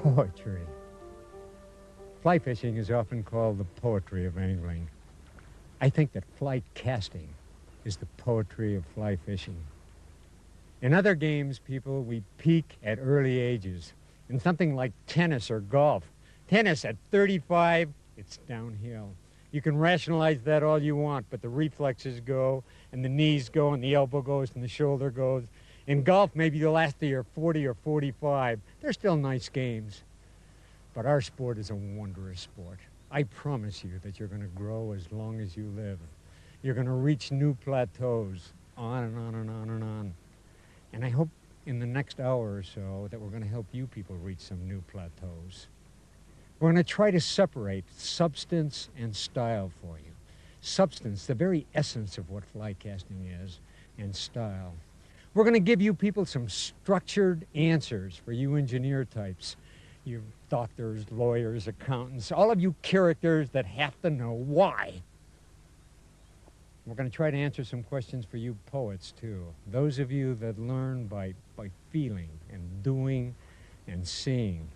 Poetry. Fly fishing is often called the poetry of angling. I think that fly casting is the poetry of fly fishing. In other games, people, we peak at early ages. In something like tennis or golf. Tennis at 35, it's downhill. You can rationalize that all you want, but the reflexes go, and the knees go, and the elbow goes, and the shoulder goes. In golf, maybe you'll last till you're 40 or 45. They're still nice games. But our sport is a wondrous sport. I promise you that you're going to grow as long as you live. You're going to reach new plateaus, on and on and on and on. And I hope in the next hour or so that we're going to help you people reach some new plateaus. We're going to try to separate substance and style for you. Substance, the very essence of what fly casting is, and style. We're going to give you people some structured answers for you engineer types. You doctors, lawyers, accountants, all of you characters that have to know why. We're going to try to answer some questions for you poets, too. Those of you that learn by feeling and doing and seeing.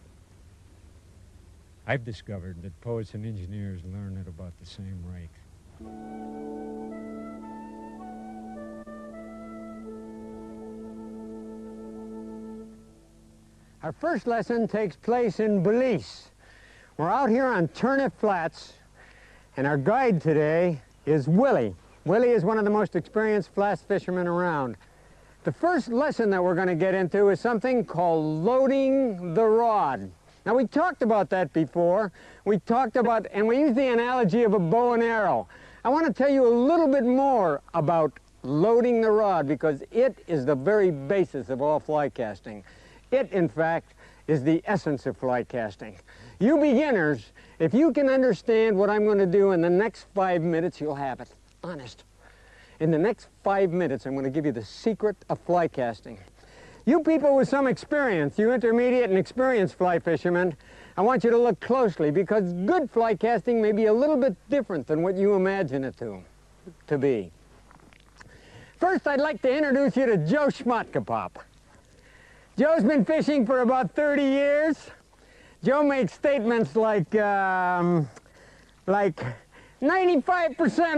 I've discovered that poets and engineers learn at about the same rate. Our first lesson takes place in Belize. We're out here on Turnip Flats, and our guide today is Willie. Willie is one of the most experienced flat fishermen around. The first lesson that we're going to get into is something called loading the rod. Now, we talked about that before. We talked about, and we used the analogy of a bow and arrow. I want to tell you a little bit more about loading the rod because it is the very basis of all fly casting. It, in fact, is the essence of fly casting. You beginners, if you can understand what I'm going to do in the next 5 minutes, you'll have it. Honest. In the next 5 minutes, I'm going to give you the secret of fly casting. You people with some experience, you intermediate and experienced fly fishermen, I want you to look closely because good fly casting may be a little bit different than what you imagine it to be. First, I'd like to introduce you to Joe Schmatkapop. Joe's been fishing for about 30 years. Joe makes statements like 95%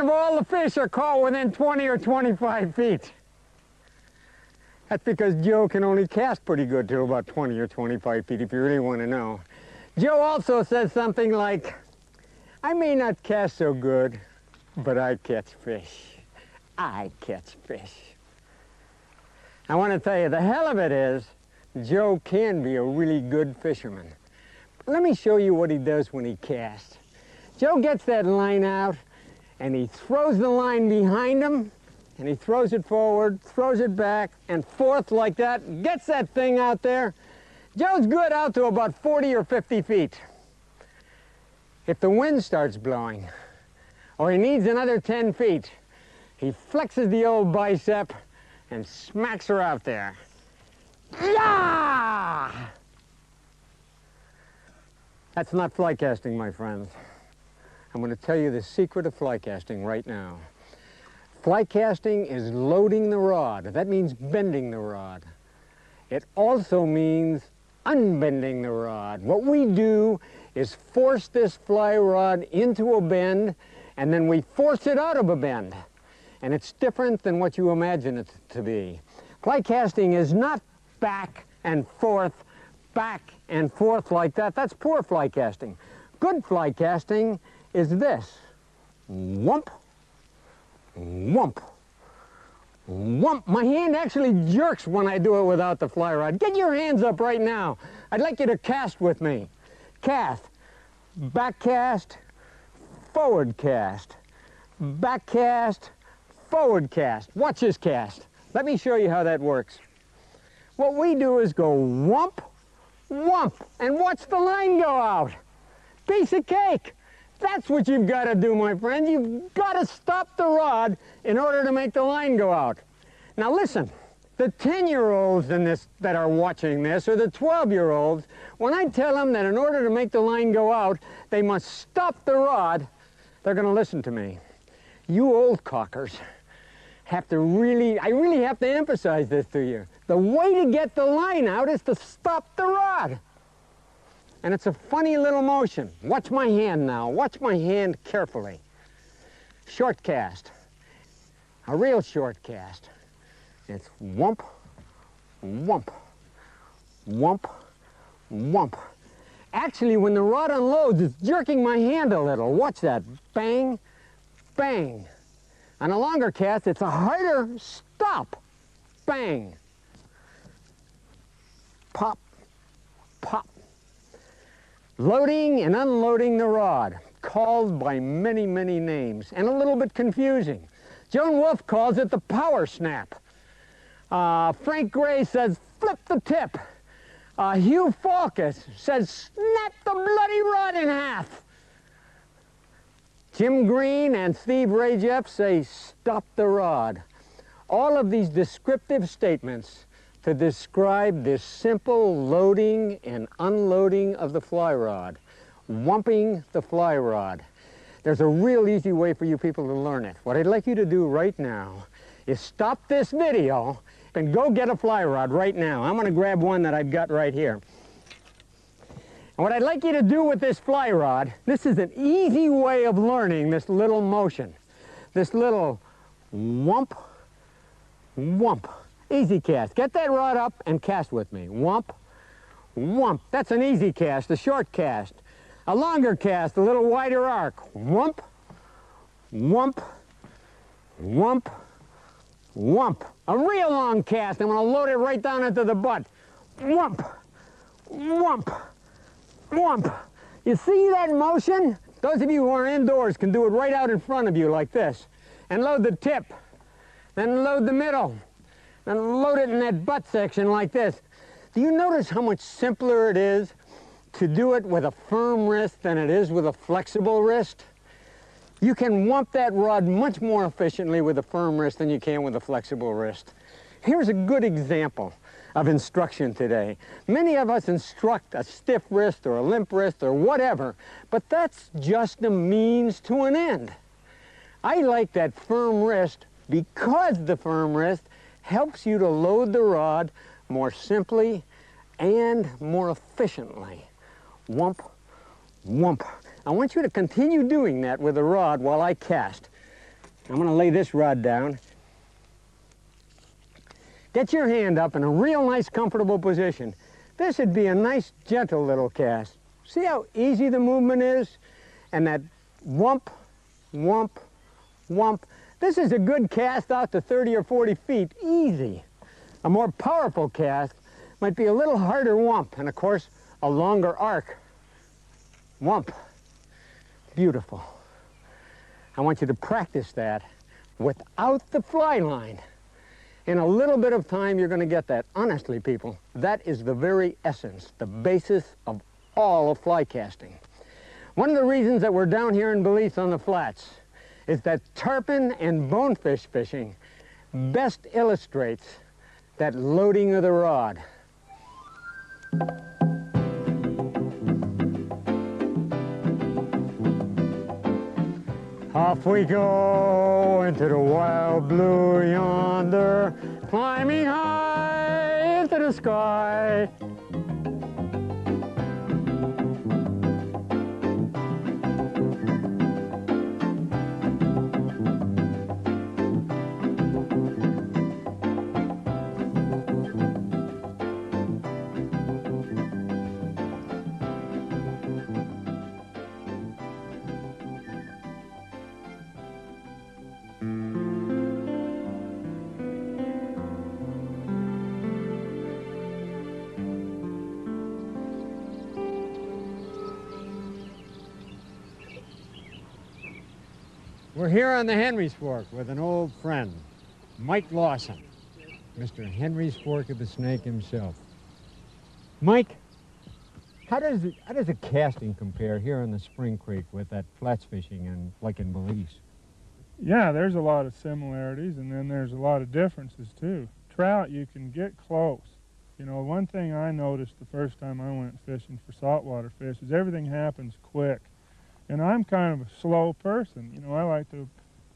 of all the fish are caught within 20 or 25 feet. That's because Joe can only cast pretty good to about 20 or 25 feet if you really want to know. Joe also says something like, I may not cast so good, but I catch fish. I catch fish. I want to tell you, the hell of it is, Joe can be a really good fisherman. Let me show you what he does when he casts. Joe gets that line out, and he throws the line behind him, and he throws it forward, throws it back, and forth like that, gets that thing out there. Joe's good out to about 40 or 50 feet. If the wind starts blowing, or he needs another 10 feet, he flexes the old bicep and smacks her out there. Yeah! That's not fly casting, my friends. I'm going to tell you the secret of fly casting right now. Fly casting is loading the rod. That means bending the rod. It also means unbending the rod. What we do is force this fly rod into a bend, and then we force it out of a bend. And it's different than what you imagine it to be. Fly casting is not back and forth like that. That's poor fly casting. Good fly casting is this. Whump, whump, whump. My hand actually jerks when I do it without the fly rod. Get your hands up right now. I'd like you to cast with me. Cast, back cast, forward cast, back cast, forward cast. Watch this cast. Let me show you how that works. What we do is go whump, whump, and watch the line go out. Piece of cake. That's what you've got to do, my friend. You've got to stop the rod in order to make the line go out. Now listen, the 10-year-olds in this that are watching this, or the 12-year-olds, when I tell them that in order to make the line go out, they must stop the rod, they're going to listen to me. You old cockers have to I really have to emphasize this to you. The way to get the line out is to stop the rod. And it's a funny little motion. Watch my hand now. Watch my hand carefully. Short cast. A real short cast. It's whump, whump, whump, whump. Actually, when the rod unloads, it's jerking my hand a little. Watch that. Bang, bang. On a longer cast, it's a harder stop. Bang. Pop, pop. Loading and unloading the rod, called by many, many names, and a little bit confusing. Joan Wolfe calls it the power snap. Frank Gray says, flip the tip. Hugh Falkus says, snap the bloody rod in half. Jim Green and Steve Rajeff say, stop the rod. All of these descriptive statements to describe this simple loading and unloading of the fly rod, whumping the fly rod. There's a real easy way for you people to learn it. What I'd like you to do right now is stop this video and go get a fly rod right now. I'm going to grab one that I've got right here. And what I'd like you to do with this fly rod, this is an easy way of learning this little motion. This little whump, whump. Easy cast. Get that rod up and cast with me. Whump, whump. That's an easy cast, a short cast. A longer cast, a little wider arc. Whump, whump, whump, whump. A real long cast. I'm going to load it right down into the butt. Whump, whump, whump. You see that motion? Those of you who are indoors can do it right out in front of you like this. And load the tip. Then load the middle. And load it in that butt section like this. Do you notice how much simpler it is to do it with a firm wrist than it is with a flexible wrist? You can whump that rod much more efficiently with a firm wrist than you can with a flexible wrist. Here's a good example of instruction today. Many of us instruct a stiff wrist or a limp wrist or whatever, but that's just a means to an end. I like that firm wrist because the firm wrist helps you to load the rod more simply and more efficiently. Whump, whump. I want you to continue doing that with the rod while I cast. I'm going to lay this rod down. Get your hand up in a real nice, comfortable position. This would be a nice, gentle little cast. See how easy the movement is? And that whump, whump, whump. This is a good cast out to 30 or 40 feet, easy. A more powerful cast might be a little harder whump, and of course, a longer arc. Whump. Beautiful. I want you to practice that without the fly line. In a little bit of time, you're going to get that. Honestly, people, that is the very essence, the basis of all of fly casting. One of the reasons that we're down here in Belize on the flats is that tarpon and bonefish fishing best illustrates that loading of the rod. Off we go into the wild blue yonder, climbing high into the sky. We're here on the Henry's Fork with an old friend, Mike Lawson, Mr. Henry's Fork of the Snake himself. Mike, how does a casting compare here in the Spring Creek with that flats fishing and like in Belize? Yeah, there's a lot of similarities, and then there's a lot of differences too. Trout, you can get close. You know, one thing I noticed the first time I went fishing for saltwater fish is everything happens quick. And I'm kind of a slow person. You know, I like to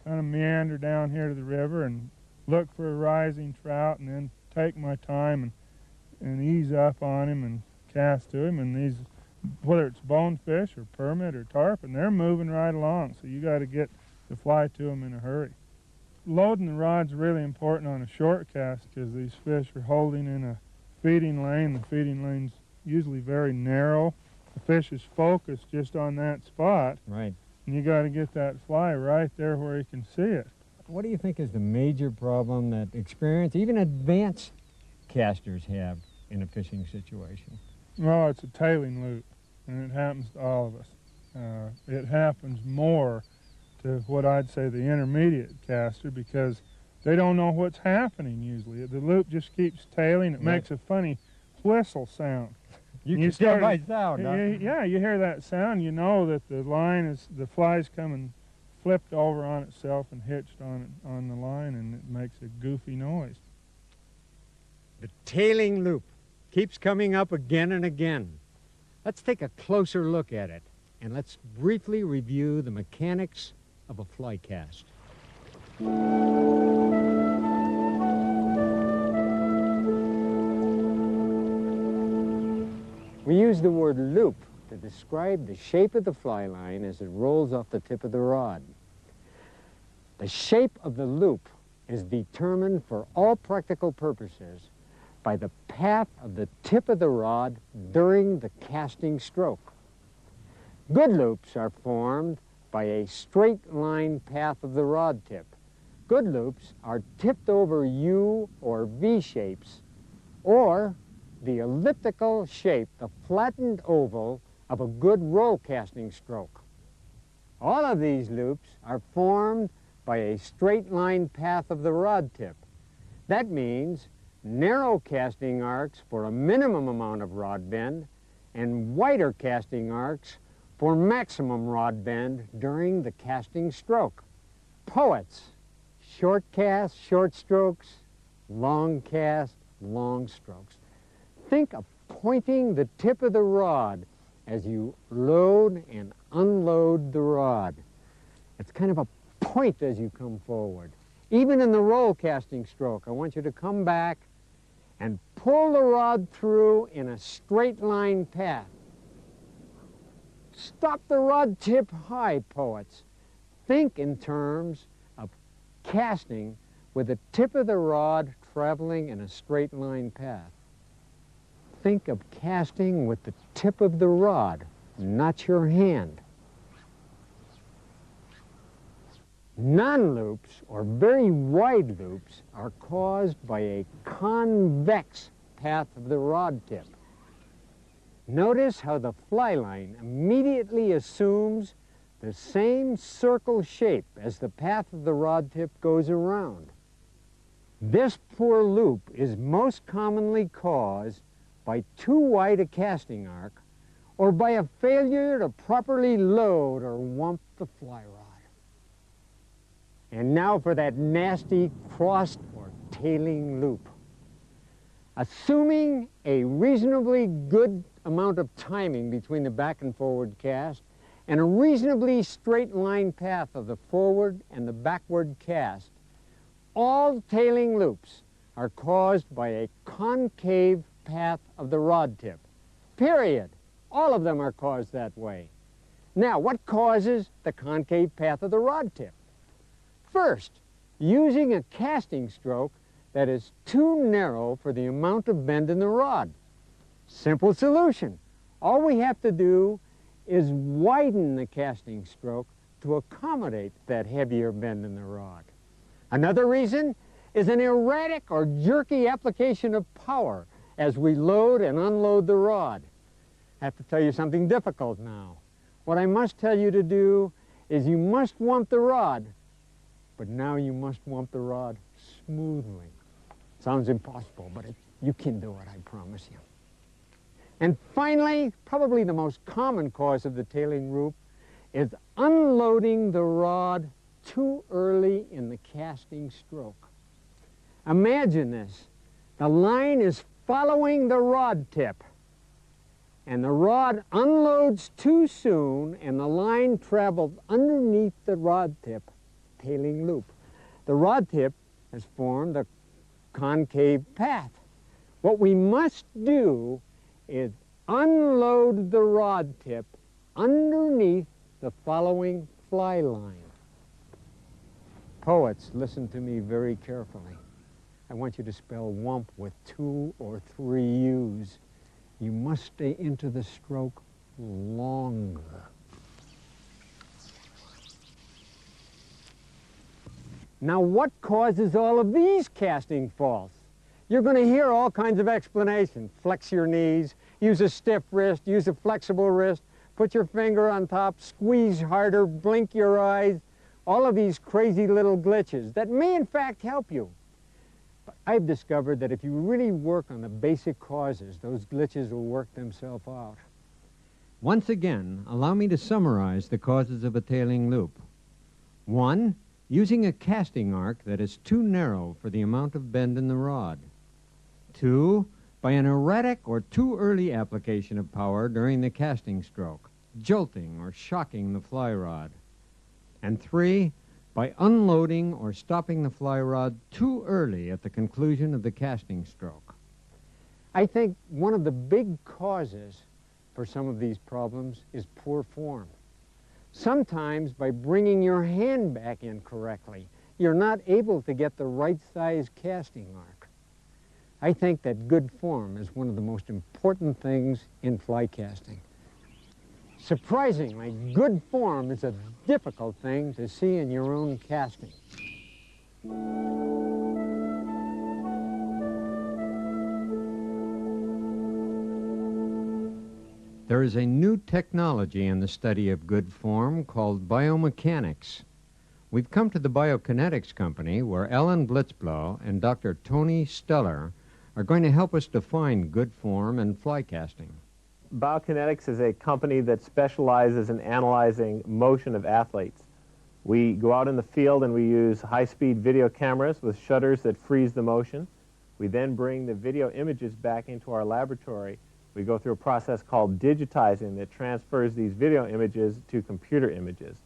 kind of meander down here to the river and look for a rising trout and then take my time and ease up on him and cast to him. And these, whether it's bonefish or permit or tarpon, they're moving right along, so you got to get the fly to them in a hurry. Loading the rod's really important on a short cast because these fish are holding in a feeding lane. The feeding lane's usually very narrow. The fish is focused just on that spot. Right. And you got to get that fly right there where you can see it. What do you think is the major problem that experienced, even advanced casters have in a fishing situation? Well, it's a tailing loop, and it happens to all of us. It happens more to what I'd say the intermediate caster because they don't know what's happening usually. The loop just keeps tailing. It makes a funny whistle sound. You can tell by sound, huh? Yeah, you hear that sound, you know that the fly's coming flipped over on itself and hitched on the line, and it makes a goofy noise. The tailing loop keeps coming up again and again. Let's take a closer look at it, and let's briefly review the mechanics of a fly cast. We use the word loop to describe the shape of the fly line as it rolls off the tip of the rod. The shape of the loop is determined for all practical purposes by the path of the tip of the rod during the casting stroke. Good loops are formed by a straight line path of the rod tip. Good loops are tipped over U or V shapes, or the elliptical shape, the flattened oval of a good roll casting stroke. All of these loops are formed by a straight line path of the rod tip. That means narrow casting arcs for a minimum amount of rod bend and wider casting arcs for maximum rod bend during the casting stroke. Poets, short cast, short strokes, long cast, long strokes. Think of pointing the tip of the rod as you load and unload the rod. It's kind of a point as you come forward. Even in the roll casting stroke, I want you to come back and pull the rod through in a straight line path. Stop the rod tip high, poets. Think in terms of casting with the tip of the rod traveling in a straight line path. Think of casting with the tip of the rod, not your hand. Non-loops, or very wide loops, are caused by a convex path of the rod tip. Notice how the fly line immediately assumes the same circle shape as the path of the rod tip goes around. This poor loop is most commonly caused by too wide a casting arc or by a failure to properly load or wump the fly rod. And now for that nasty crossed or tailing loop. Assuming a reasonably good amount of timing between the back and forward cast and a reasonably straight line path of the forward and the backward cast, all tailing loops are caused by a concave path of the rod tip. Period. All of them are caused that way. Now, what causes the concave path of the rod tip? First, using a casting stroke that is too narrow for the amount of bend in the rod. Simple solution. All we have to do is widen the casting stroke to accommodate that heavier bend in the rod. Another reason is an erratic or jerky application of power as we load and unload the rod. I have to tell you something difficult now. What I must tell you to do is you must want the rod, but now you must want the rod smoothly. Sounds impossible, but you can do it, I promise you. And finally, probably the most common cause of the tailing loop is unloading the rod too early in the casting stroke. Imagine this. The line is following the rod tip, and the rod unloads too soon, and the line travels underneath the rod tip, tailing loop. The rod tip has formed a concave path. What we must do is unload the rod tip underneath the following fly line. Poets, listen to me very carefully. I want you to spell wump with 2 or 3 U's. You must stay into the stroke longer. Now, what causes all of these casting faults? You're going to hear all kinds of explanations. Flex your knees, use a stiff wrist, use a flexible wrist, put your finger on top, squeeze harder, blink your eyes, all of these crazy little glitches that may in fact help you. But I've discovered that if you really work on the basic causes, those glitches will work themselves out. Once again, allow me to summarize the causes of a tailing loop. 1, using a casting arc that is too narrow for the amount of bend in the rod. 2, by an erratic or too early application of power during the casting stroke, jolting or shocking the fly rod. And 3, by unloading or stopping the fly rod too early at the conclusion of the casting stroke. I think one of the big causes for some of these problems is poor form. Sometimes by bringing your hand back in correctly, you're not able to get the right size casting arc. I think that good form is one of the most important things in fly casting. Surprisingly, good form is a difficult thing to see in your own casting. There is a new technology in the study of good form called biomechanics. We've come to the Bio-Kinetics company where Ellen Blitzblow and Dr. Tony Steller are going to help us define good form and fly casting. Bio-Kinetics is a company that specializes in analyzing motion of athletes. We go out in the field and we use high-speed video cameras with shutters that freeze the motion. We then bring the video images back into our laboratory. We go through a process called digitizing that transfers these video images to computer images.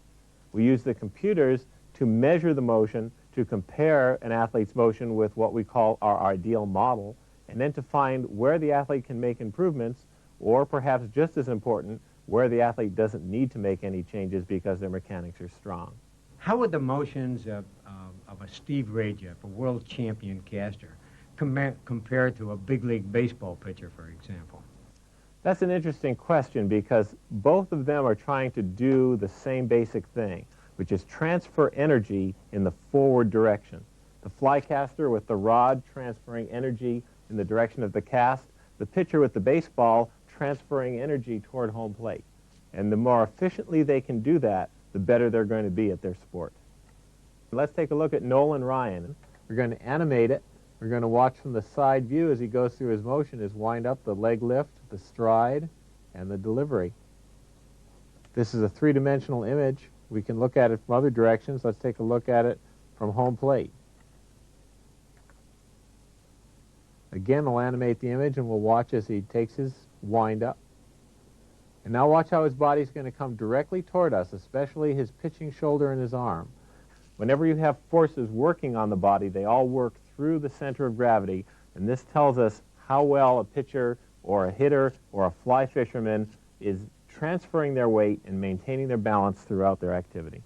We use the computers to measure the motion, to compare an athlete's motion with what we call our ideal model, and then to find where the athlete can make improvements, or perhaps just as important, where the athlete doesn't need to make any changes because their mechanics are strong. How would the motions of a Steve Rajeff, a world champion caster, compare to a big league baseball pitcher, for example? That's an interesting question because both of them are trying to do the same basic thing, which is transfer energy in the forward direction. The flycaster with the rod transferring energy in the direction of the cast, the pitcher with the baseball transferring energy toward home plate. And the more efficiently they can do that, the better they're going to be at their sport. Let's take a look at Nolan Ryan. We're going to animate it. We're going to watch from the side view as he goes through his motion, his wind up, the leg lift, the stride, and the delivery. This is a three-dimensional image. We can look at it from other directions. Let's take a look at it from home plate. Again, we'll animate the image and we'll watch as he takes his wind up. And now watch how his body's going to come directly toward us, especially his pitching shoulder and his arm. Whenever you have forces working on the body, they all work through the center of gravity, and this tells us how well a pitcher or a hitter or a fly fisherman is transferring their weight and maintaining their balance throughout their activity.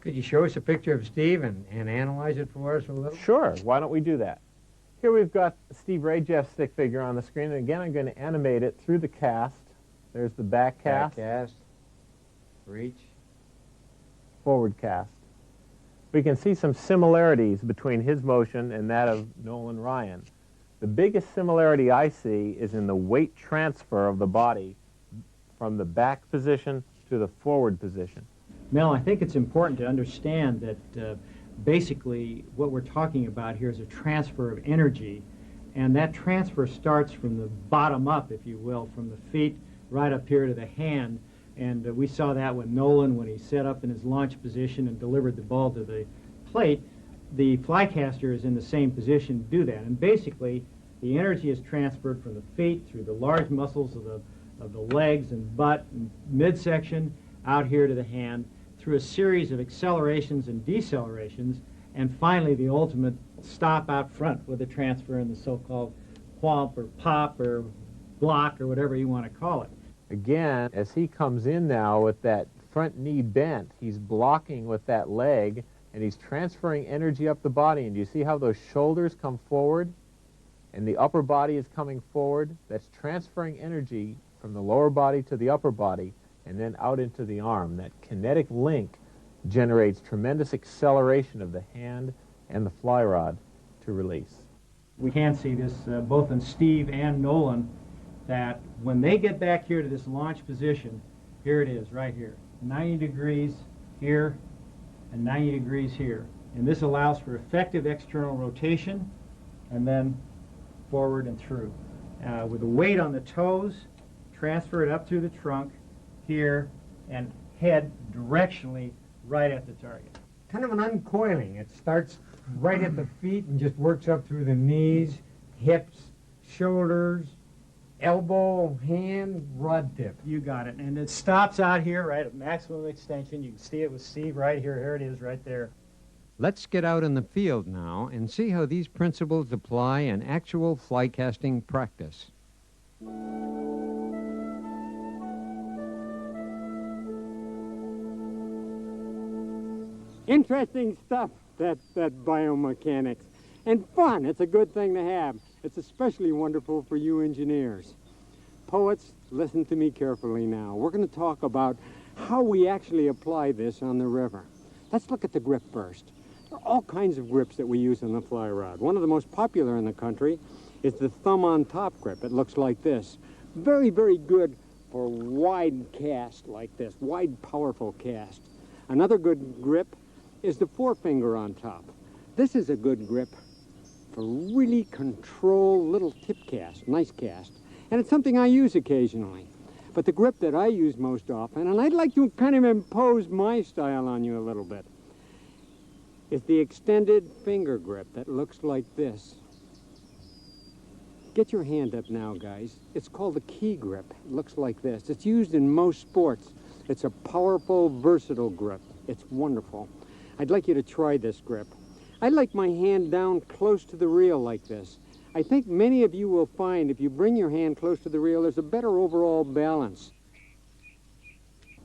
Could you show us a picture of Steve and analyze it for us a little? Sure. Why don't we do that? Here we've got Steve Rajeff's stick figure on the screen, and again I'm going to animate it through the cast. There's the back cast. Back cast. Reach. Forward cast. We can see some similarities between his motion and that of Nolan Ryan. The biggest similarity I see is in the weight transfer of the body from the back position to the forward position. Mel, I think it's important to understand that basically what we're talking about here is a transfer of energy, and that transfer starts from the bottom up, if you will, from the feet right up here to the hand. And we saw that with Nolan when he set up in his launch position and delivered the ball to the plate. The flycaster is in the same position to do that. And basically, the energy is transferred from the feet through the large muscles of the legs and butt and midsection out here to the hand through a series of accelerations and decelerations, and finally the ultimate stop out front with the transfer in the so-called whomp or pop or block or whatever you want to call it. Again, as he comes in now with that front knee bent, he's blocking with that leg, and he's transferring energy up the body. And do you see how those shoulders come forward? And the upper body is coming forward. That's transferring energy from the lower body to the upper body and then out into the arm. That kinetic link generates tremendous acceleration of the hand and the fly rod to release. We can see this both in Steve and Nolan, that when they get back here to this launch position, here it is right here, 90 degrees here and 90 degrees here. And this allows for effective external rotation and then forward and through. With the weight on the toes, transfer it up through the trunk here and head directionally right at the target. Kind of an uncoiling. It starts right at the feet and just works up through the knees, hips, shoulders, elbow, hand, rod tip. You got it. And it stops out here right at maximum extension. You can see it with Steve right here. Here it is right there. Let's get out in the field now and see how these principles apply in actual fly casting practice. Interesting stuff, that biomechanics. And fun. It's a good thing to have. It's especially wonderful for you engineers. Poets, listen to me carefully now. We're going to talk about how we actually apply this on the river. Let's look at the grip first. There are all kinds of grips that we use on the fly rod. One of the most popular in the country is the thumb on top grip. It looks like this. Very, very good for wide cast like this, wide, powerful cast. Another good grip is the forefinger on top. This is a good grip for really control little tip cast, nice cast. And it's something I use occasionally. But the grip that I use most often, and I'd like to kind of impose my style on you a little bit, is the extended finger grip that looks like this. Get your hand up now, guys. It's called the key grip. It looks like this. It's used in most sports. It's a powerful, versatile grip. It's wonderful. I'd like you to try this grip. I like my hand down close to the reel like this. I think many of you will find if you bring your hand close to the reel, there's a better overall balance.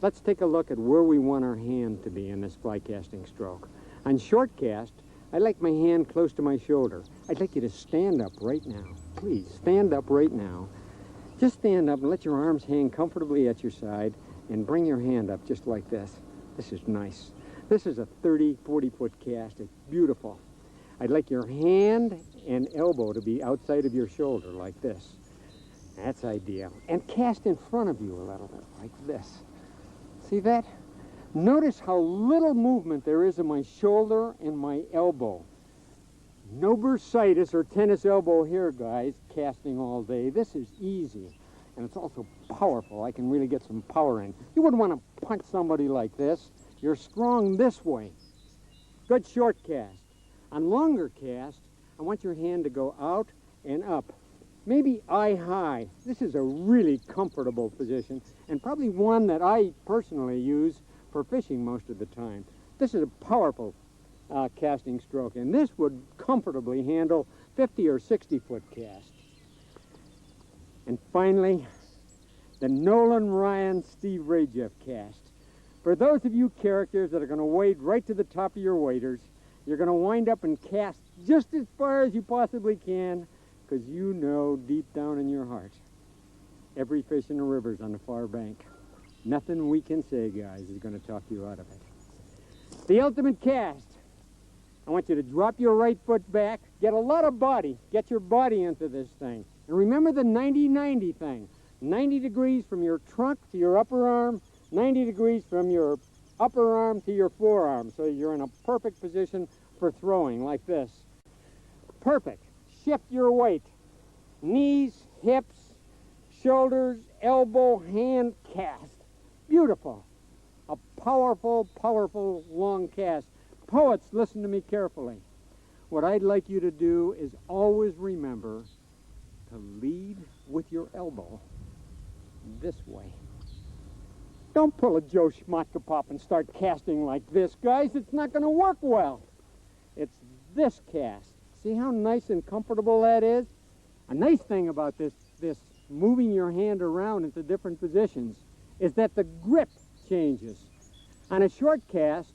Let's take a look at where we want our hand to be in this fly casting stroke. On short cast, I like my hand close to my shoulder. I'd like you to stand up right now. Please, stand up right now. Just stand up and let your arms hang comfortably at your side and bring your hand up just like this. This is nice. This is a 30, 40-foot cast. It's beautiful. I'd like your hand and elbow to be outside of your shoulder like this. That's ideal. And cast in front of you a little bit like this. See that? Notice how little movement there is in my shoulder and my elbow. No bursitis or tennis elbow here, guys, casting all day. This is easy. And it's also powerful. I can really get some power in. You wouldn't want to punch somebody like this. You're strong this way. Good short cast. On longer cast, I want your hand to go out and up. Maybe eye high. This is a really comfortable position and probably one that I personally use for fishing most of the time. This is a powerful casting stroke, and this would comfortably handle 50 or 60-foot cast. And finally, the Nolan Ryan Steve Rajeff cast. For those of you characters that are going to wade right to the top of your waders, you're going to wind up and cast just as far as you possibly can, because you know deep down in your heart, every fish in the river's on the far bank. Nothing we can say, guys, is going to talk you out of it. The ultimate cast. I want you to drop your right foot back, get a lot of body, get your body into this thing. And remember the 90-90 thing. 90 degrees from your trunk to your upper arm, 90 degrees from your upper arm to your forearm, so you're in a perfect position for throwing, like this. Perfect. Shift your weight. Knees, hips, shoulders, elbow, hand cast. Beautiful. A powerful, powerful long cast. Poets, listen to me carefully. What I'd like you to do is always remember to lead with your elbow this way. Don't pull a Joe Schmatka pop and start casting like this, guys. It's not going to work well. It's this cast. See how nice and comfortable that is? A nice thing about this moving your hand around into different positions is that the grip changes. On a short cast,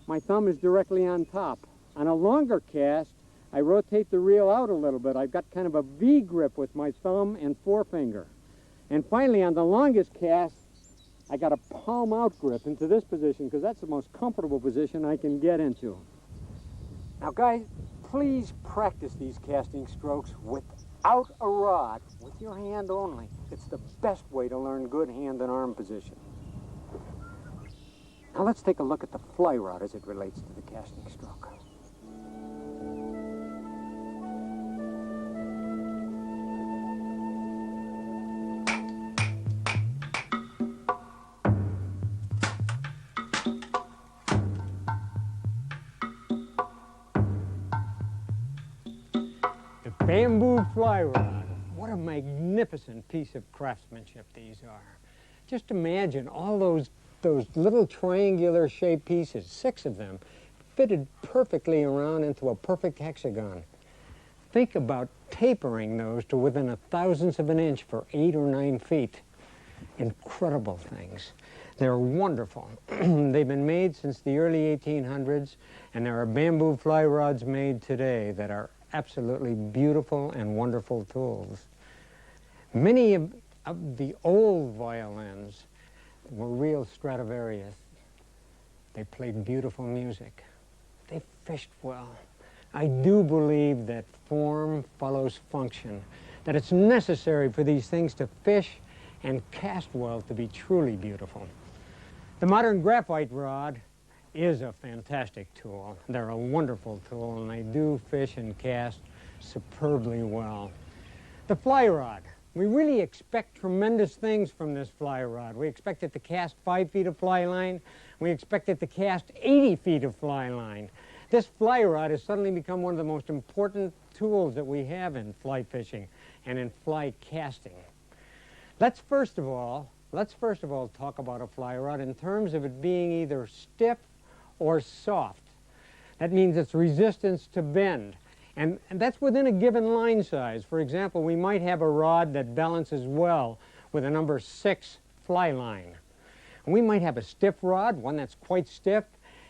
my thumb is directly on top. On a longer cast, I rotate the reel out a little bit. I've got kind of a V grip with my thumb and forefinger. And finally, on the longest cast, I got a palm out grip into this position because that's the most comfortable position I can get into. Now guys, please practice these casting strokes without a rod, with your hand only. It's the best way to learn good hand and arm position. Now let's take a look at the fly rod as it relates to the casting stroke. Bamboo fly rod. What a magnificent piece of craftsmanship these are. Just imagine all those little triangular shaped pieces, 6 of them, fitted perfectly around into a perfect hexagon. Think about tapering those to within 1/1000th of an inch for 8 or 9 feet. Incredible things. They're wonderful. They've been made since the early 1800s, and there are bamboo fly rods made today that are absolutely beautiful and wonderful tools. Many of the old violins were real Stradivarius. They played beautiful music. They fished well. I do believe that form follows function, that it's necessary for these things to fish and cast well to be truly beautiful. The modern graphite rod is a fantastic tool. They're a wonderful tool, and they do fish and cast superbly well. The fly rod. We really expect tremendous things from this fly rod. We expect it to cast 5 feet of fly line. We expect it to cast 80 feet of fly line. This fly rod has suddenly become one of the most important tools that we have in fly fishing and in fly casting. Let's first of all talk about a fly rod in terms of it being either stiff or soft. That means its resistance to bend. And that's within a given line size. For example, we might have a rod that balances well with a number 6 fly line. And we might have a stiff rod, one that's quite stiff,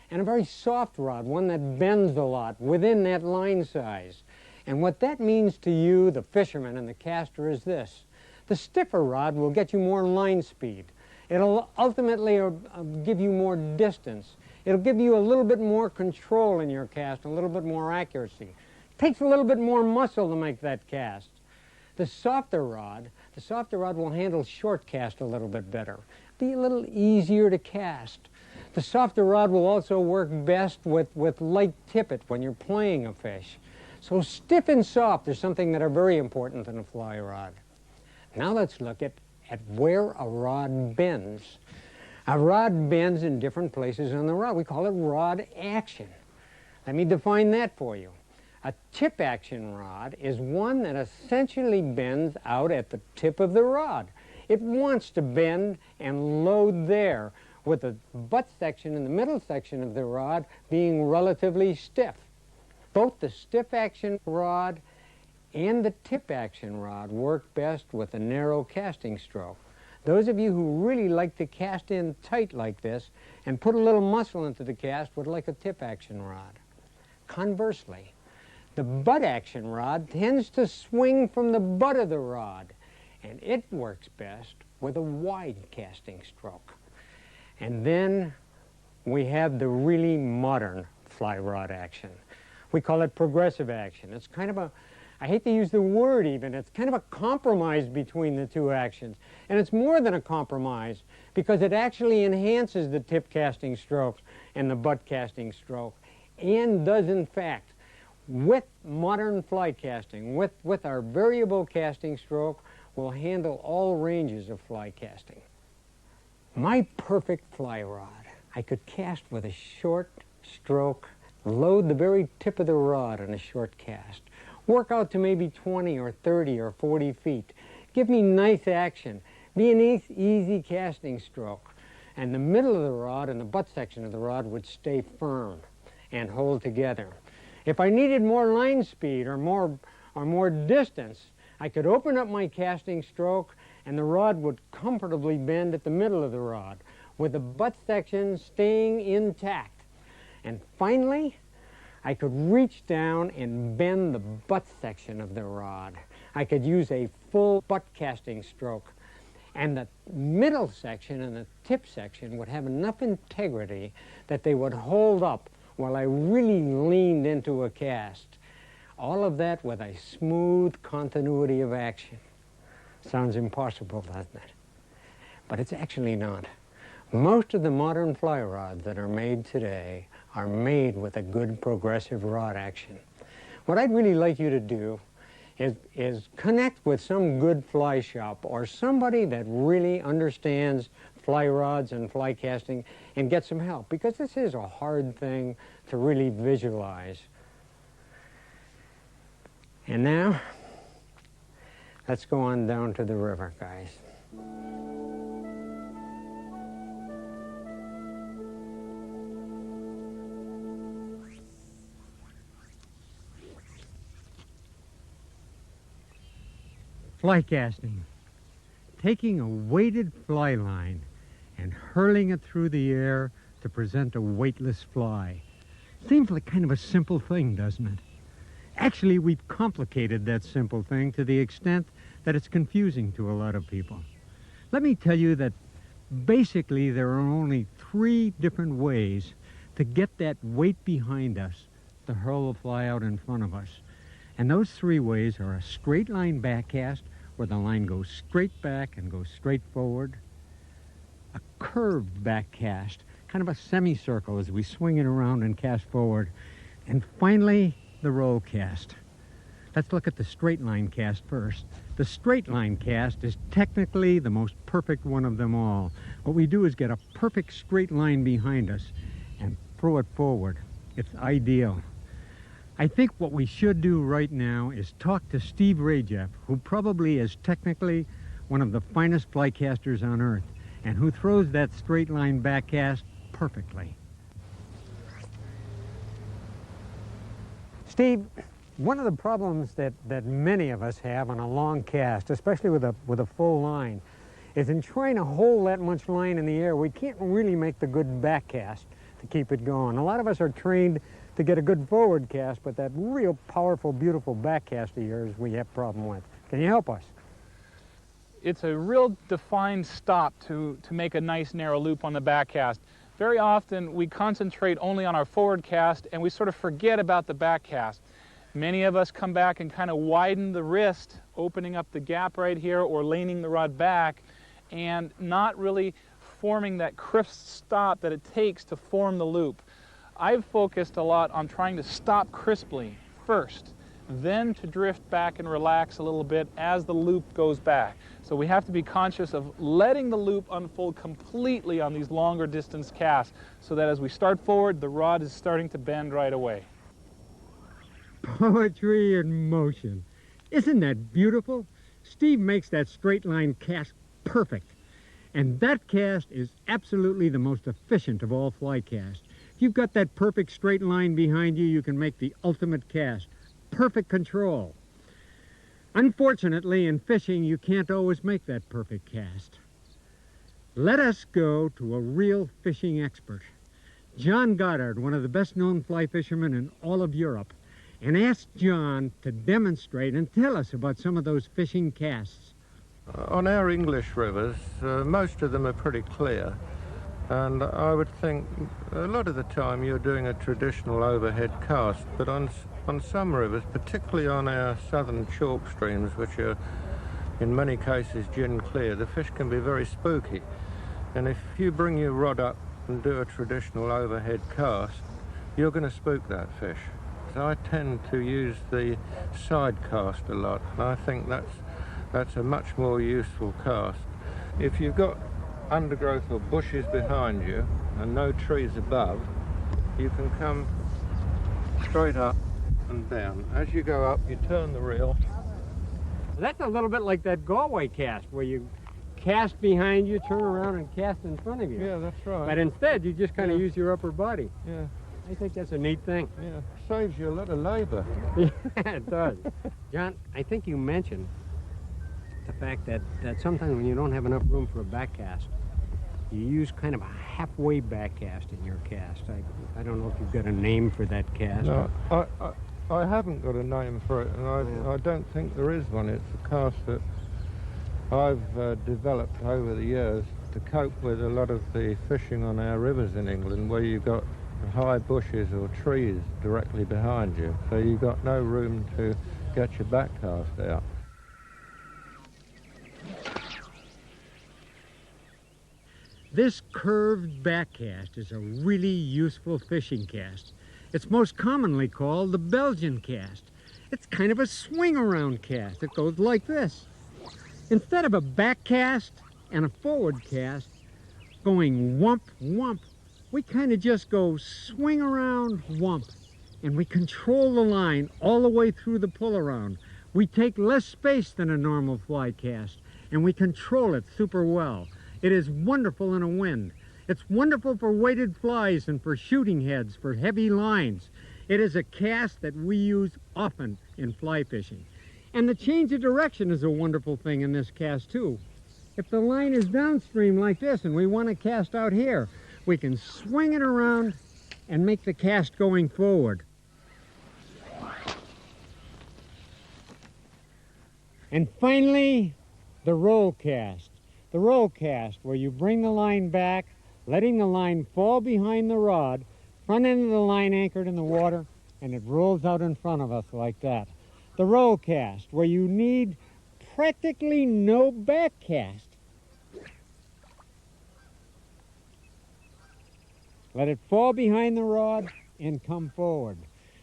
and a very soft rod, one that bends a lot within that line size. And what that means to you, the fisherman and the caster, is this. The stiffer rod will get you more line speed. It'll ultimately give you more distance. It'll give you a little bit more control in your cast, a little bit more accuracy. It takes a little bit more muscle to make that cast. The softer rod will handle short cast a little bit better, be a little easier to cast. The softer rod will also work best with light tippet when you're playing a fish. So stiff and soft are something that are very important in a fly rod. Now let's look at where a rod bends. A rod bends in different places on the rod. We call it rod action. Let me define that for you. A tip action rod is one that essentially bends out at the tip of the rod. It wants to bend and load there, with the butt section and the middle section of the rod being relatively stiff. Both the stiff action rod and the tip action rod work best with a narrow casting stroke. Those of you who really like to cast in tight like this and put a little muscle into the cast would like a tip action rod. Conversely, the butt action rod tends to swing from the butt of the rod, and it works best with a wide casting stroke. And then we have the really modern fly rod action. We call it progressive action. It's kind of I hate to use the word even, it's kind of a compromise between the two actions. And it's more than a compromise because it actually enhances the tip casting strokes and the butt casting stroke, and does in fact, with modern fly casting, with our variable casting stroke, will handle all ranges of fly casting. My perfect fly rod, I could cast with a short stroke, load the very tip of the rod on a short cast, work out to maybe 20 or 30 or 40 feet, give me nice action, be an easy casting stroke, and the middle of the rod and the butt section of the rod would stay firm and hold together. If I needed more line speed or more distance, I could open up my casting stroke and the rod would comfortably bend at the middle of the rod, with the butt section staying intact. And finally, I could reach down and bend the butt section of the rod. I could use a full butt casting stroke, and the middle section and the tip section would have enough integrity that they would hold up while I really leaned into a cast. All of that with a smooth continuity of action. Sounds impossible, doesn't it? But it's actually not. Most of the modern fly rods that are made today are made with a good progressive rod action. What I'd really like you to do is connect with some good fly shop or somebody that really understands fly rods and fly casting and get some help, because this is a hard thing to really visualize. And now, let's go on down to the river, guys. Fly casting. Taking a weighted fly line and hurling it through the air to present a weightless fly. Seems like kind of a simple thing, doesn't it? Actually, we've complicated that simple thing to the extent that it's confusing to a lot of people. Let me tell you that basically there are only 3 different ways to get that weight behind us to hurl the fly out in front of us. And those 3 ways are a straight line backcast, where the line goes straight back and goes straight forward, a curved backcast, kind of a semicircle as we swing it around and cast forward, and finally the roll cast. Let's look at the straight line cast first. The straight line cast is technically the most perfect one of them all. What we do is get a perfect straight line behind us and throw it forward. It's ideal. I think what we should do right now is talk to Steve Rajeff, who probably is technically one of the finest flycasters on earth, and who throws that straight line backcast perfectly. Steve, one of the problems that many of us have on a long cast, especially with a full line, is in trying to hold that much line in the air, we can't really make the good backcast to keep it going. A lot of us are trained to get a good forward cast, but that real powerful, beautiful back cast of yours we have a problem with. Can you help us? It's a real defined stop to make a nice narrow loop on the back cast. Very often we concentrate only on our forward cast and we sort of forget about the back cast. Many of us come back and kind of widen the wrist, opening up the gap right here or leaning the rod back, and not really forming that crisp stop that it takes to form the loop. I've focused a lot on trying to stop crisply first, then to drift back and relax a little bit as the loop goes back. So we have to be conscious of letting the loop unfold completely on these longer distance casts, so that as we start forward, the rod is starting to bend right away. Poetry in motion. Isn't that beautiful? Steve makes that straight line cast perfect. And that cast is absolutely the most efficient of all fly casts. If you've got that perfect straight line behind you, you can make the ultimate cast. Perfect control. Unfortunately, in fishing, you can't always make that perfect cast. Let us go to a real fishing expert, John Goddard, one of the best-known fly fishermen in all of Europe, and ask John to demonstrate and tell us about some of those fishing casts. On our English rivers, most of them are pretty clear. And I would think a lot of the time you're doing a traditional overhead cast, but on some rivers, particularly on our southern chalk streams, which are in many cases gin clear, the fish can be very spooky. And if you bring your rod up and do a traditional overhead cast, you're going to spook that fish. So I tend to use the side cast a lot, and I think that's a much more useful cast. If you've got undergrowth or bushes behind you and no trees above, you can come straight up and down. As you go up, you turn the reel. That's a little bit like that Galway cast, where you cast behind you, turn around, and cast in front of you. Yeah, that's right. But instead, you just kind of use your upper body. Yeah. I think that's a neat thing. Yeah, saves you a lot of labor. Yeah, it does. John, I think you mentioned the fact that sometimes when you don't have enough room for a back cast, you use kind of a halfway back cast in your cast. I don't know if you've got a name for that cast. No, I haven't got a name for it, and I don't think there is one. It's a cast that I've developed over the years to cope with a lot of the fishing on our rivers in England, where you've got high bushes or trees directly behind you, so you've got no room to get your back cast out. This curved back cast is a really useful fishing cast. It's most commonly called the Belgian cast. It's kind of a swing around cast. It goes like this. Instead of a back cast and a forward cast going whump, whump, we kind of just go swing around, whump, and we control the line all the way through the pull around. We take less space than a normal fly cast, and we control it super well. It is wonderful in a wind. It's wonderful for weighted flies and for shooting heads, for heavy lines. It is a cast that we use often in fly fishing. And the change of direction is a wonderful thing in this cast too. If the line is downstream like this and we want to cast out here, we can swing it around and make the cast going forward. And finally, the roll cast. The roll cast, where you bring the line back, letting the line fall behind the rod, front end of the line anchored in the water, and it rolls out in front of us like that. The roll cast, where you need practically no back cast. Let it fall behind the rod and come forward.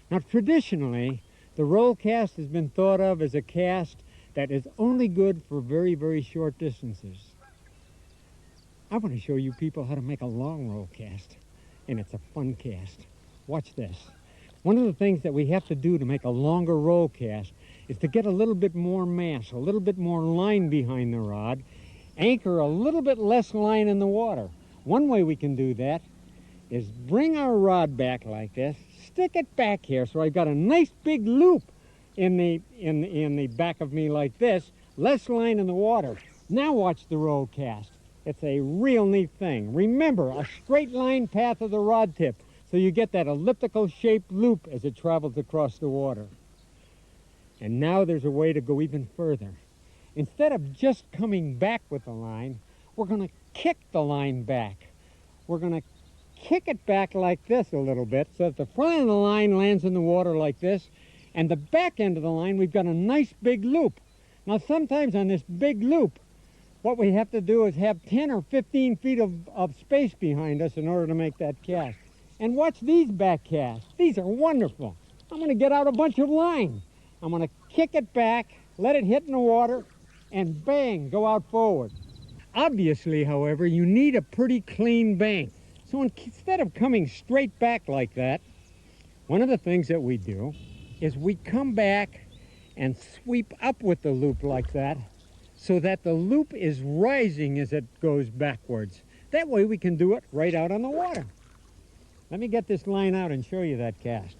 Now, traditionally, the roll cast has been thought of as a cast that is only good for very, very short distances. I want to show you people how to make a long roll cast, and it's a fun cast. Watch this. One of the things that we have to do to make a longer roll cast is to get a little bit more mass, a little bit more line behind the rod, anchor a little bit less line in the water. One way we can do that is bring our rod back like this, stick it back here so I've got a nice big loop in the back of me like this, less line in the water. Now watch the roll cast. It's a real neat thing. Remember, a straight line path of the rod tip, so you get that elliptical shaped loop as it travels across the water. And now there's a way to go even further. Instead of just coming back with the line, we're going to kick the line back. We're going to kick it back like this a little bit so that the front of the line lands in the water like this, and the back end of the line we've got a nice big loop. Now sometimes on this big loop, what we have to do is have 10 or 15 feet of space behind us in order to make that cast. And watch these back casts. These are wonderful. I'm going to get out a bunch of line. I'm going to kick it back, let it hit in the water, and bang, go out forward. Obviously, however, you need a pretty clean bank. So instead of coming straight back like that, one of the things that we do is we come back and sweep up with the loop like that so that the loop is rising as it goes backwards. That way we can do it right out on the water. Let me get this line out and show you that cast.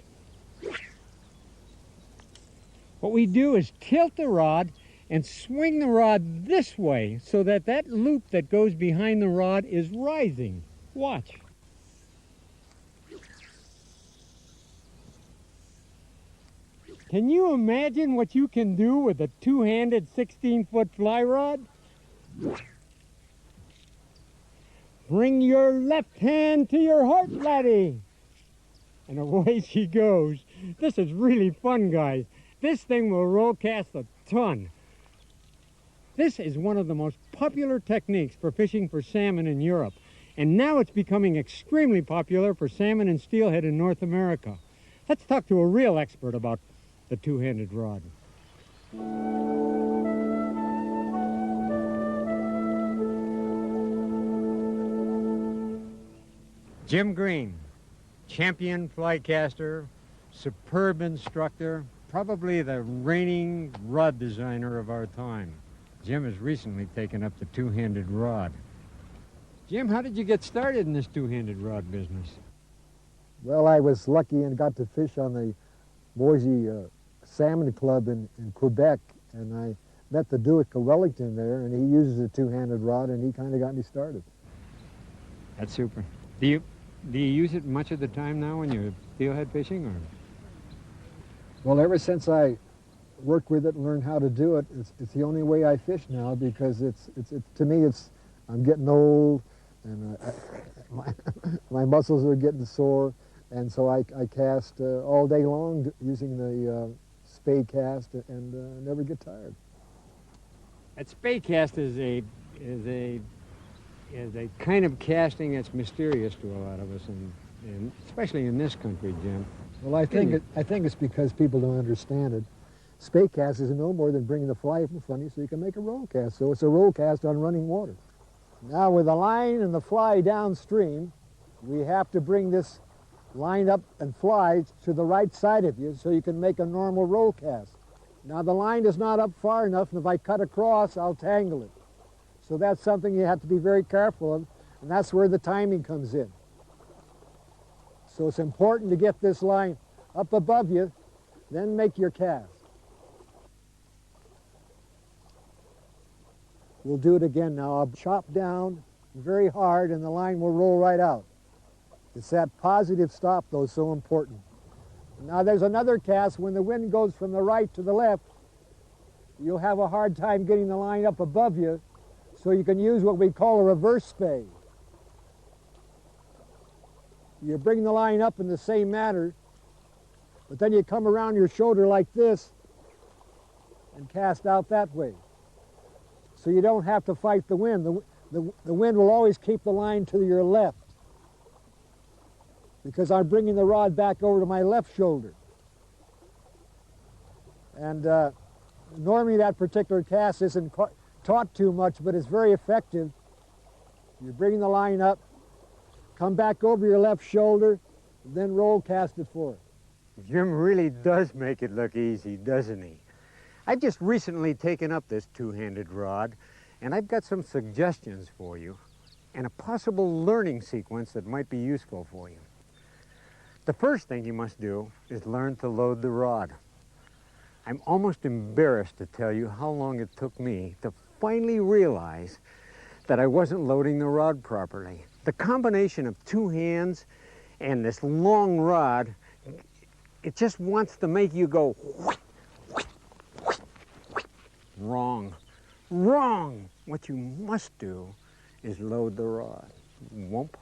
What we do is tilt the rod and swing the rod this way so that that loop that goes behind the rod is rising. Watch. Can you imagine what you can do with a two-handed 16-foot fly rod? Bring your left hand to your heart, laddie. And away she goes. This is really fun, guys. This thing will roll cast a ton. This is one of the most popular techniques for fishing for salmon in Europe. And now it's becoming extremely popular for salmon and steelhead in North America. Let's talk to a real expert about the two-handed rod. Jim Green, champion flycaster, superb instructor, probably the reigning rod designer of our time. Jim has recently taken up the two-handed rod. Jim, how did you get started in this two-handed rod business? Well, I was lucky and got to fish on the Boise Salmon Club in Quebec, and I met the Duke of Wellington there, and he uses a two-handed rod, and he kind of got me started. That's super. Do you use it much of the time now when you're steelhead fishing, or? Well, ever since I worked with it and learned how to do it, it's the only way I fish now, because it's to me, I'm getting old, and my muscles are getting sore, and so I cast all day long using the spade cast, and never get tired. That spade cast is a kind of casting that's mysterious to a lot of us, and especially in this country, Jim. Well, I think it's because people don't understand it. Spade cast is no more than bringing the fly from front of you so you can make a roll cast. So it's a roll cast on running water. Now with the line and the fly downstream, we have to bring this line up and fly to the right side of you so you can make a normal roll cast. Now the line is not up far enough, and if I cut across, I'll tangle it. So that's something you have to be very careful of, and that's where the timing comes in. So it's important to get this line up above you, then make your cast. We'll do it again now. I'll chop down very hard and the line will roll right out. It's that positive stop, though, so important. Now there's another cast. When the wind goes from the right to the left, you'll have a hard time getting the line up above you, so you can use what we call a reverse spade. You bring the line up in the same manner, but then you come around your shoulder like this and cast out that way. So you don't have to fight the wind. The wind will always keep the line to your left, because I'm bringing the rod back over to my left shoulder. And normally that particular cast isn't taught too much, but it's very effective. You bring the line up, come back over your left shoulder, then roll cast it forward. Jim really does make it look easy, doesn't he? I've just recently taken up this two-handed rod, and I've got some suggestions for you and a possible learning sequence that might be useful for you. The first thing you must do is learn to load the rod. I'm almost embarrassed to tell you how long it took me to finally realize that I wasn't loading the rod properly. The combination of two hands and this long rod, it just wants to make you go whoosh, whoosh, whoosh, whoosh. Wrong. Wrong. What you must do is load the rod. Whoomp,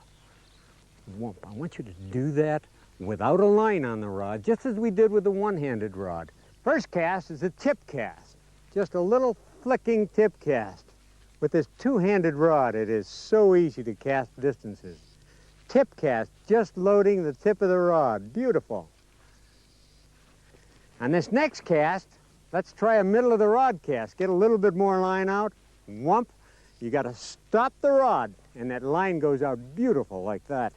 whoomp. I want you to do that without a line on the rod, just as we did with the one-handed rod. First cast is a tip cast, just a little flicking tip cast. With this two-handed rod, it is so easy to cast distances. Tip cast, just loading the tip of the rod. Beautiful. On this next cast, let's try a middle of the rod cast. Get a little bit more line out. Whump. You got to stop the rod, and that line goes out beautiful like that.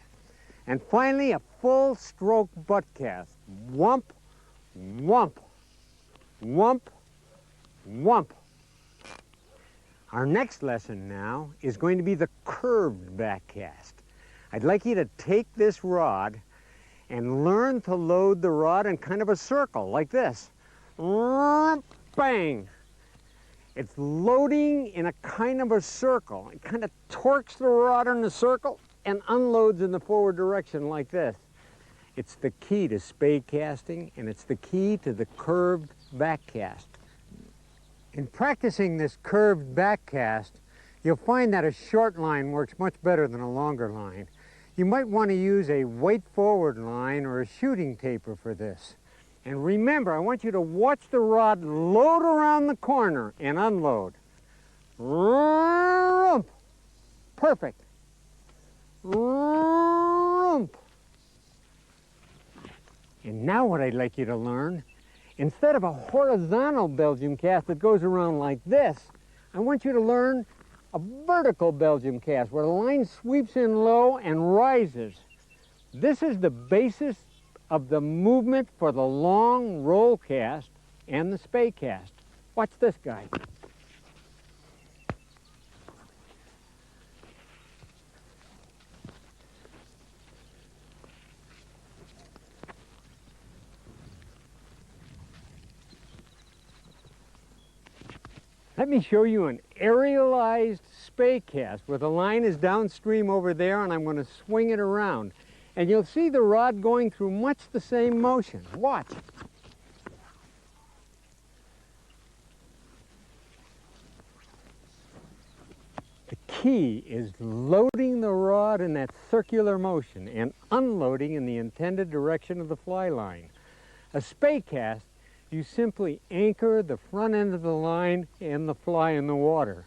And finally, a full stroke butt cast. Whump, whump, whump, whump. Our next lesson now is going to be the curved back cast. I'd like you to take this rod and learn to load the rod in kind of a circle like this. Bang! It's loading in a kind of a circle. It kind of torques the rod in the circle and unloads in the forward direction like this. It's the key to spade casting, and it's the key to the curved back cast. In practicing this curved back cast, you'll find that a short line works much better than a longer line. You might want to use a weight forward line or a shooting taper for this. And remember, I want you to watch the rod load around the corner and unload. Rump. Perfect. Rump. And now what I'd like you to learn, instead of a horizontal Belgium cast that goes around like this, I want you to learn a vertical Belgium cast where the line sweeps in low and rises. This is the basis of the movement for the long roll cast and the spay cast. Watch this guy. Let me show you an aerialized spay cast where the line is downstream over there and I'm going to swing it around. And you'll see the rod going through much the same motion. Watch. The key is loading the rod in that circular motion and unloading in the intended direction of the fly line. A spay cast, you simply anchor the front end of the line and the fly in the water.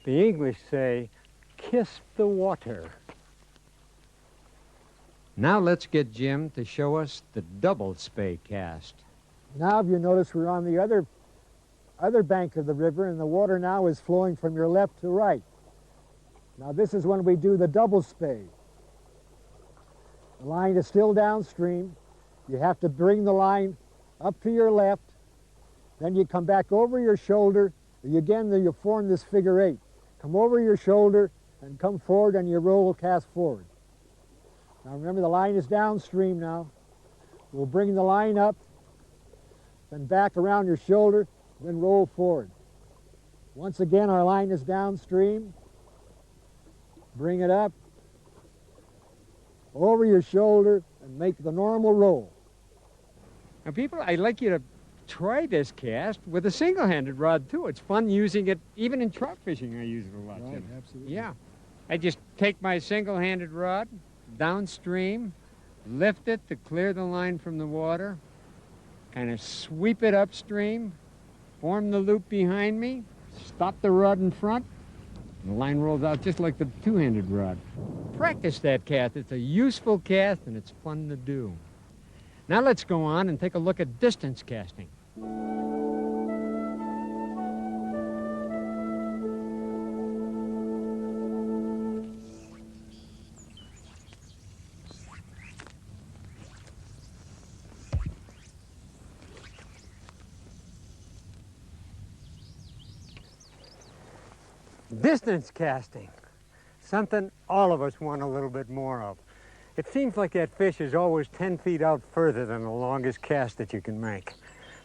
The English say, kiss the water. Now let's get Jim to show us the double spay cast. Now, if you notice, we're on the other bank of the river, and the water now is flowing from your left to right. Now, this is when we do the double spay. The line is still downstream. You have to bring the line up to your left, then you come back over your shoulder. Again, you form this figure 8. Come over your shoulder and come forward, and you roll cast forward. Now remember, the line is downstream now. We'll bring the line up, then back around your shoulder, then roll forward. Once again, our line is downstream. Bring it up, over your shoulder, and make the normal roll. Now people, I'd like you to try this cast with a single-handed rod too. It's fun using it, even in trout fishing I use it a lot. Right, absolutely. Yeah. I just take my single-handed rod downstream, lift it to clear the line from the water, kind of sweep it upstream, form the loop behind me, stop the rod in front, and the line rolls out just like the two-handed rod. Practice that cast. It's a useful cast and it's fun to do. Now let's go on and take a look at distance casting. Distance casting, something all of us want a little bit more of. It seems like that fish is always 10 feet out further than the longest cast that you can make.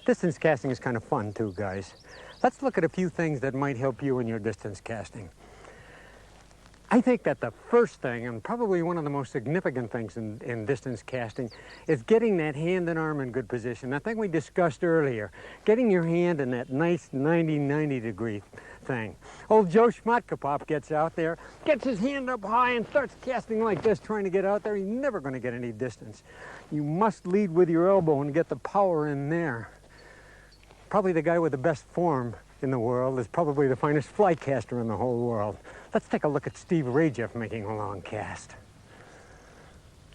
Distance casting is kind of fun too, guys. Let's look at a few things that might help you in your distance casting. I think that the first thing, and probably one of the most significant things in distance casting, is getting that hand and arm in good position. That thing we discussed earlier, getting your hand in that nice 90-90 degree thing. Old Joe Schmatkopop gets out there, gets his hand up high and starts casting like this, trying to get out there. He's never going to get any distance. You must lead with your elbow and get the power in there. Probably the guy with the best form in the world is probably the finest flycaster in the whole world. Let's take a look at Steve Rajeff making a long cast.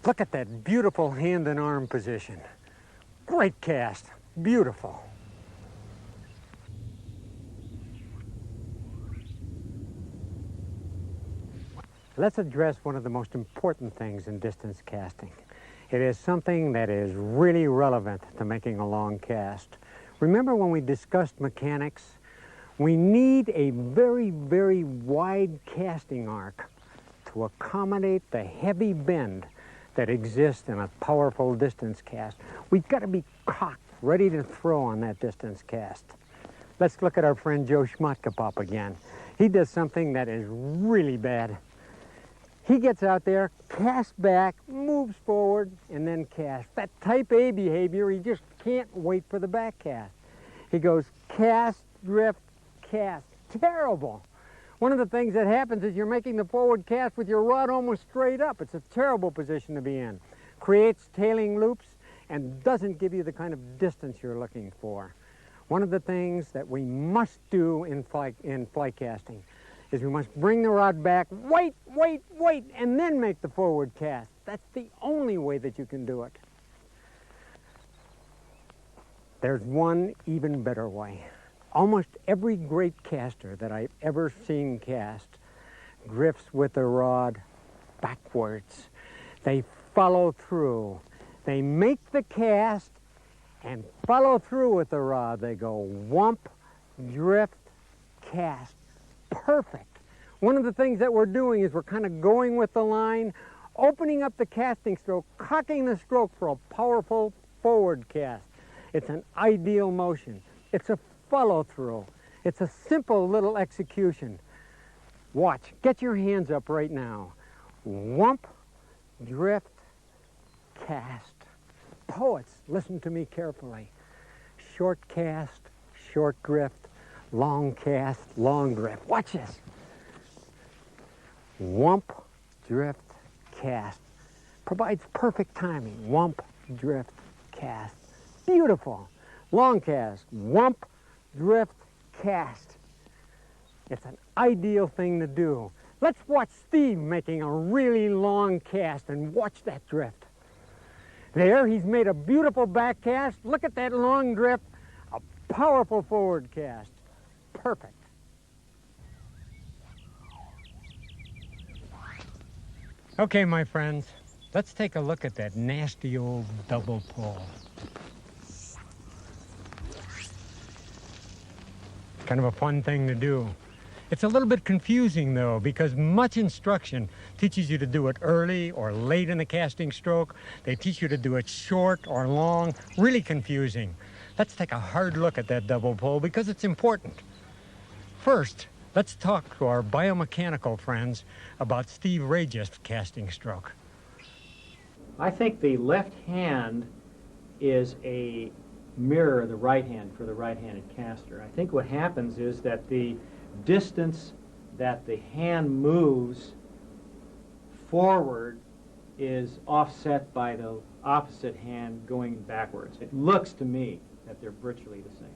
Look at that beautiful hand and arm position. Great cast, beautiful. Let's address one of the most important things in distance casting. It is something that is really relevant to making a long cast. Remember when we discussed mechanics? We need a very, very wide casting arc to accommodate the heavy bend that exists in a powerful distance cast. We've got to be cocked, ready to throw on that distance cast. Let's look at our friend Joe Schmatkopop again. He does something that is really bad. He gets out there, casts back, moves forward, and then casts. That type A behavior, he just can't wait for the back cast. He goes cast, drift, cast. Terrible. One of the things that happens is you're making the forward cast with your rod almost straight up. It's a terrible position to be in. Creates tailing loops and doesn't give you the kind of distance you're looking for. One of the things that we must do in fly casting is we must bring the rod back, wait, and then make the forward cast. That's the only way that you can do it. There's one even better way. Almost every great caster that I've ever seen cast drifts with the rod backwards. They follow through. They make the cast and follow through with the rod. They go whump, drift, cast. Perfect. One of the things that we're doing is we're kind of going with the line, opening up the casting stroke, cocking the stroke for a powerful forward cast. It's an ideal motion. It's a follow through. It's a simple little execution. Watch. Get your hands up right now. Whump, drift, cast. Poets, listen to me carefully. Short cast, short drift, long cast, long drift. Watch this. Whump, drift, cast. Provides perfect timing. Whump, drift, cast. Beautiful. Long cast. Whump, drift, cast. It's an ideal thing to do. Let's watch Steve making a really long cast and watch that drift. There, he's made a beautiful back cast. Look at that long drift. A powerful forward cast. Perfect. Okay, my friends, let's take a look at that nasty old double pull. Kind of a fun thing to do. It's a little bit confusing though, because much instruction teaches you to do it early or late in the casting stroke. They teach you to do it short or long. Really confusing. Let's take a hard look at that double pull because it's important. First, let's talk to our biomechanical friends about Steve Rajeff's casting stroke. I think the left hand is a mirror of the right hand for the right-handed caster. I think what happens is that the distance that the hand moves forward is offset by the opposite hand going backwards. It looks to me that they're virtually the same.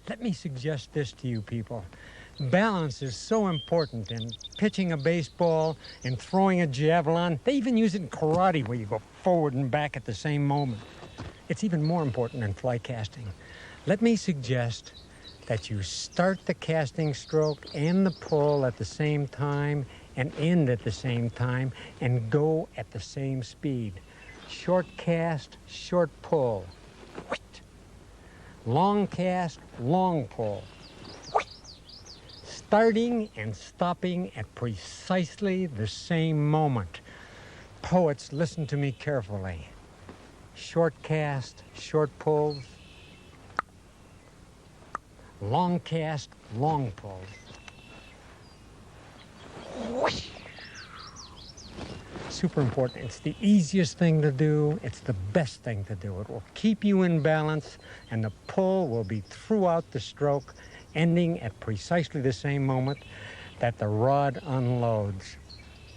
Let me suggest this to you people. Balance is so important in pitching a baseball and throwing a javelin. They even use it in karate where you go forward and back at the same moment. It's even more important in fly casting. Let me suggest that you start the casting stroke and the pull at the same time and end at the same time and go at the same speed. Short cast, short pull. Long cast, long pull. Starting and stopping at precisely the same moment. Poets, listen to me carefully. Short cast, short pulls. Long cast, long pulls. Super important. It's the easiest thing to do. It's the best thing to do. It will keep you in balance, and the pull will be throughout the stroke, ending at precisely the same moment that the rod unloads.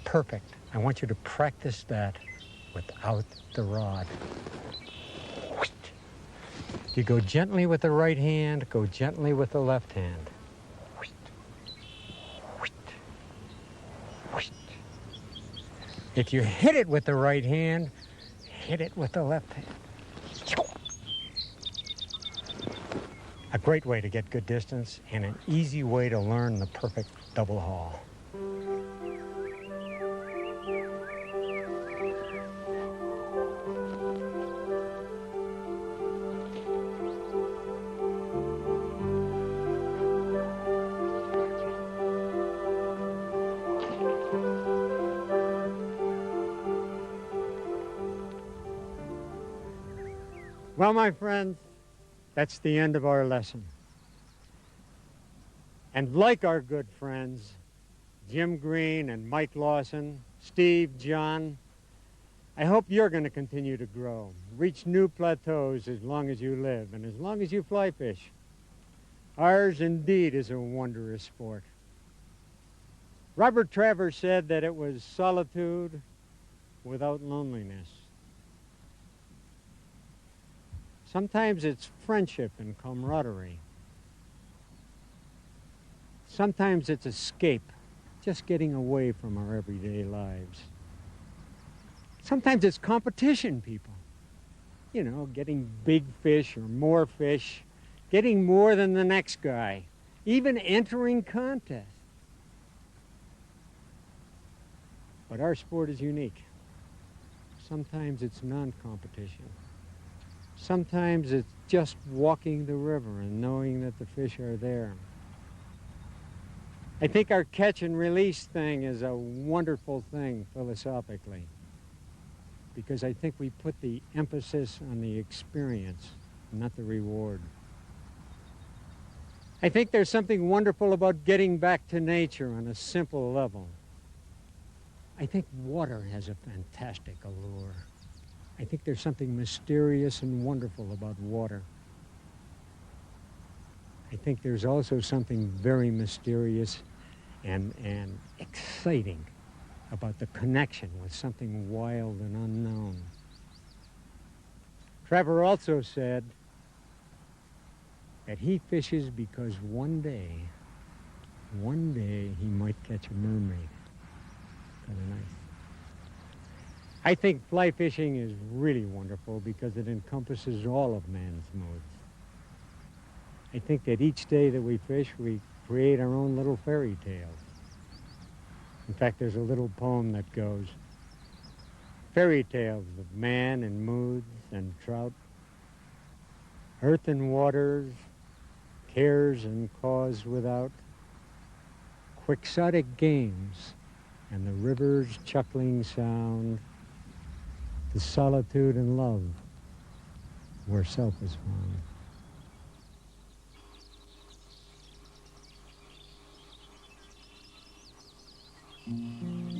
Perfect. I want you to practice that without the rod. You go gently with the right hand, go gently with the left hand. If you hit it with the right hand, hit it with the left hand. A great way to get good distance and an easy way to learn the perfect double haul. Well, my friends, that's the end of our lesson. And like our good friends, Jim Green and Mike Lawson, Steve, John, I hope you're going to continue to grow, reach new plateaus as long as you live and as long as you fly fish. Ours indeed is a wondrous sport. Robert Travers said that it was solitude without loneliness. Sometimes it's friendship and camaraderie. Sometimes it's escape, just getting away from our everyday lives. Sometimes it's competition, people. You know, getting big fish or more fish, getting more than the next guy, even entering contests. But our sport is unique. Sometimes it's non-competition. Sometimes it's just walking the river and knowing that the fish are there. I think our catch and release thing is a wonderful thing philosophically, because I think we put the emphasis on the experience, not the reward. I think there's something wonderful about getting back to nature on a simple level. I think water has a fantastic allure. I think there's something mysterious and wonderful about water. I think there's also something very mysterious and exciting about the connection with something wild and unknown. Trevor also said that he fishes because one day he might catch a mermaid. Kind of nice. I think fly fishing is really wonderful because it encompasses all of man's moods. I think that each day that we fish, we create our own little fairy tales. In fact, there's a little poem that goes, fairy tales of man and moods and trout, earth and waters, cares and cause without, quixotic games and the river's chuckling sound, the solitude and love where self is found.